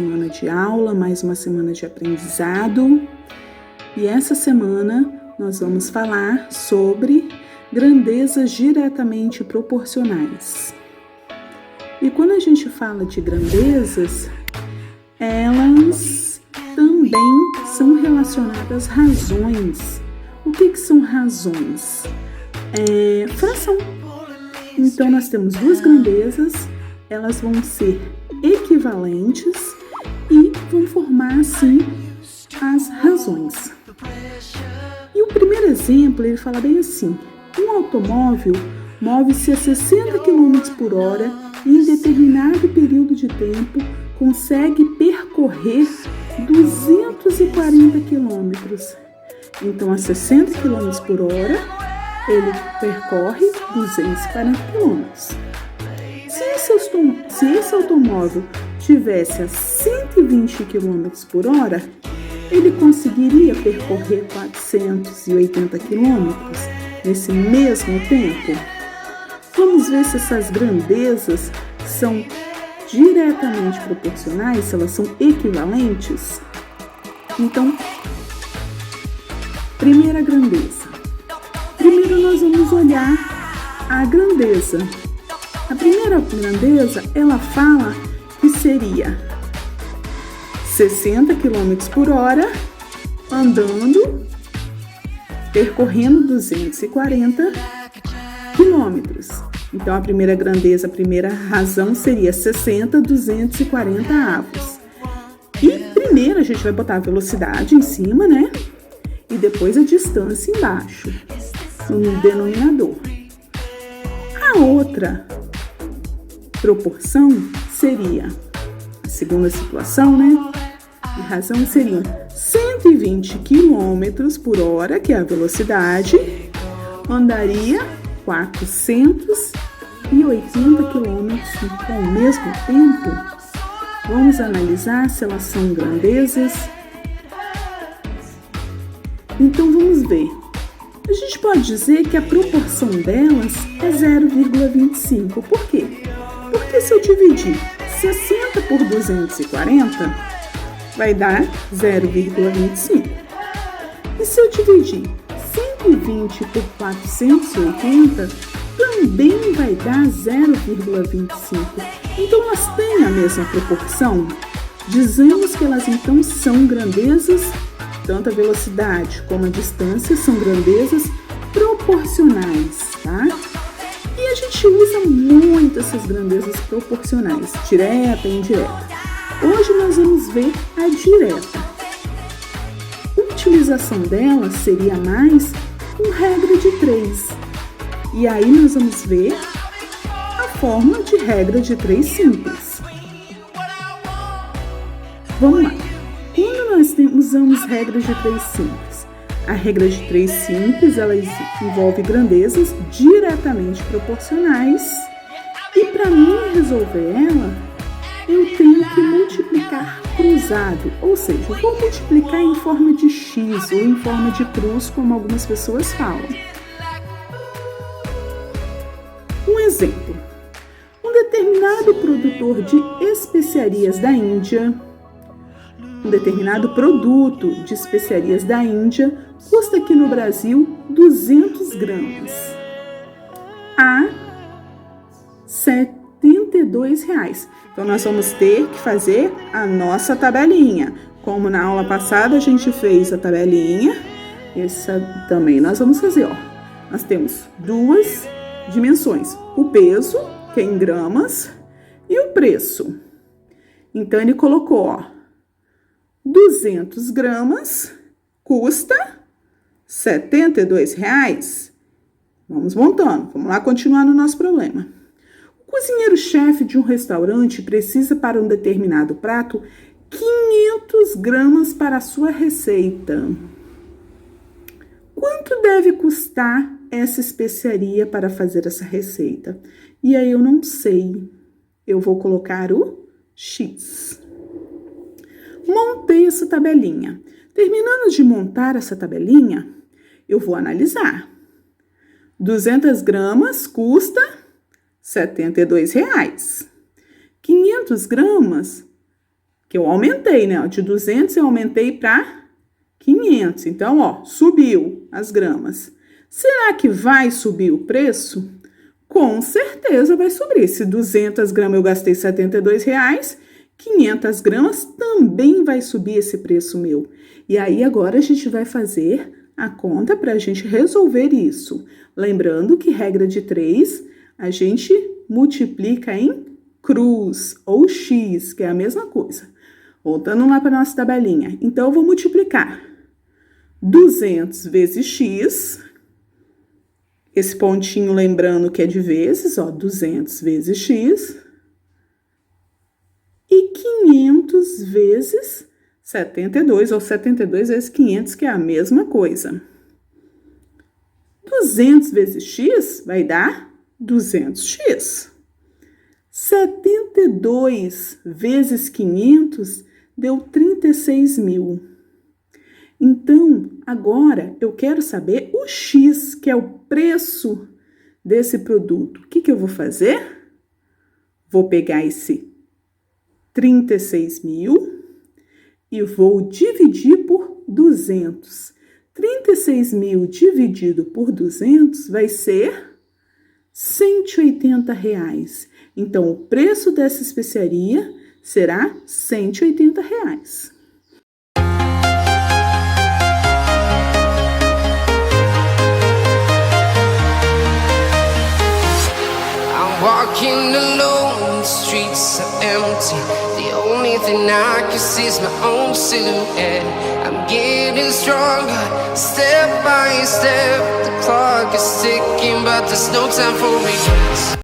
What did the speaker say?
semana de aula, mais uma semana de aprendizado. E essa semana nós vamos falar sobre grandezas diretamente proporcionais. E quando a gente fala de grandezas, elas também são relacionadas a razões. O que são razões? Fração. Então, nós temos duas grandezas, elas vão ser equivalentes e vão formar, assim, as razões. E o primeiro exemplo, ele fala bem assim: um automóvel move-se a 60 km por hora e em determinado período de tempo consegue percorrer 240 km. Então, a 60 km por hora, ele percorre 240 km. Se esse automóvel tivesse a 120 km por hora, ele conseguiria percorrer 480 km nesse mesmo tempo? Vamos ver se essas grandezas são diretamente proporcionais, se elas são equivalentes. Então, primeira grandeza. Primeiro nós vamos olhar a grandeza. A primeira grandeza, ela fala que seria 60 km por hora, andando, percorrendo 240 km. Então, a primeira grandeza, a primeira razão seria 60, 240 avos. E primeiro a gente vai botar a velocidade em cima, né? E depois a distância embaixo, no denominador. A outra proporção seria, a segunda situação, né? A razão seriam 120 km por hora, que é a velocidade, andaria 480 km ao mesmo tempo. Vamos analisar se elas são grandezas. Então, vamos ver. A gente pode dizer que a proporção delas é 0,25. Por quê? Porque se eu dividir 60 por 240, vai dar 0,25. E se eu dividir 120 por 480, também vai dar 0,25. Então, elas têm a mesma proporção. Dizemos que elas, então, são grandezas, tanto a velocidade como a distância são grandezas proporcionais, tá? E a gente usa muito essas grandezas proporcionais, direta e indireta. Hoje nós vamos ver a direta. A utilização dela seria mais com regra de 3. E aí nós vamos ver a forma de regra de 3 simples. Vamos lá. Quando nós usamos regras de 3 simples, a regra de 3 simples, ela envolve grandezas diretamente proporcionais. E para mim resolver ela, eu tenho que multiplicar cruzado, ou seja, eu vou multiplicar em forma de X ou em forma de cruz, como algumas pessoas falam. Um exemplo: um determinado produtor de especiarias da Índia, um determinado produto de especiarias da Índia custa aqui no Brasil 200 gramas a R$72. Então, nós vamos ter que fazer a nossa tabelinha. Como na aula passada a gente fez a tabelinha, essa também nós vamos fazer, ó. Nós temos duas dimensões: o peso, que é em gramas, e o preço. Então, ele colocou, ó, 200 gramas custa R$72. Vamos montando. Vamos lá continuar no nosso problema. O cozinheiro-chefe de um restaurante precisa para um determinado prato 500 gramas para a sua receita. Quanto deve custar essa especiaria para fazer essa receita? E aí eu não sei. Eu vou colocar o X. Montei essa tabelinha. Terminando de montar essa tabelinha, eu vou analisar. 200 gramas custa R$72. 500 gramas Que eu aumentei, né? De 200 eu aumentei para 500. Então, ó, subiu as gramas. Será que vai subir o preço? Com certeza vai subir. Se 200 gramas eu gastei R$ 72, 500 gramas também vai subir esse preço meu. E aí, agora a gente vai fazer a conta para a gente resolver isso. Lembrando que regra de 3, a gente multiplica em cruz ou x, que é a mesma coisa. Voltando lá para a nossa tabelinha. Então, eu vou multiplicar 200 vezes x. Esse pontinho, lembrando que é de vezes, ó, 200 vezes x. E 500 vezes 72, ou 72 vezes 500, que é a mesma coisa. 200 vezes x vai dar 200x. 72 vezes 500 deu 36.000. Então, agora eu quero saber o x, que é o preço desse produto. O que eu vou fazer? Vou pegar esse 36.000 e vou dividir por 200. 36.000 dividido por 200 vai ser R$ 180. Então, o preço dessa especiaria será R$ 180. Walking alone, the streets are empty. The only thing I can see is my own silhouette. I'm getting stronger, step by step. The clock is ticking, but there's no time for regrets.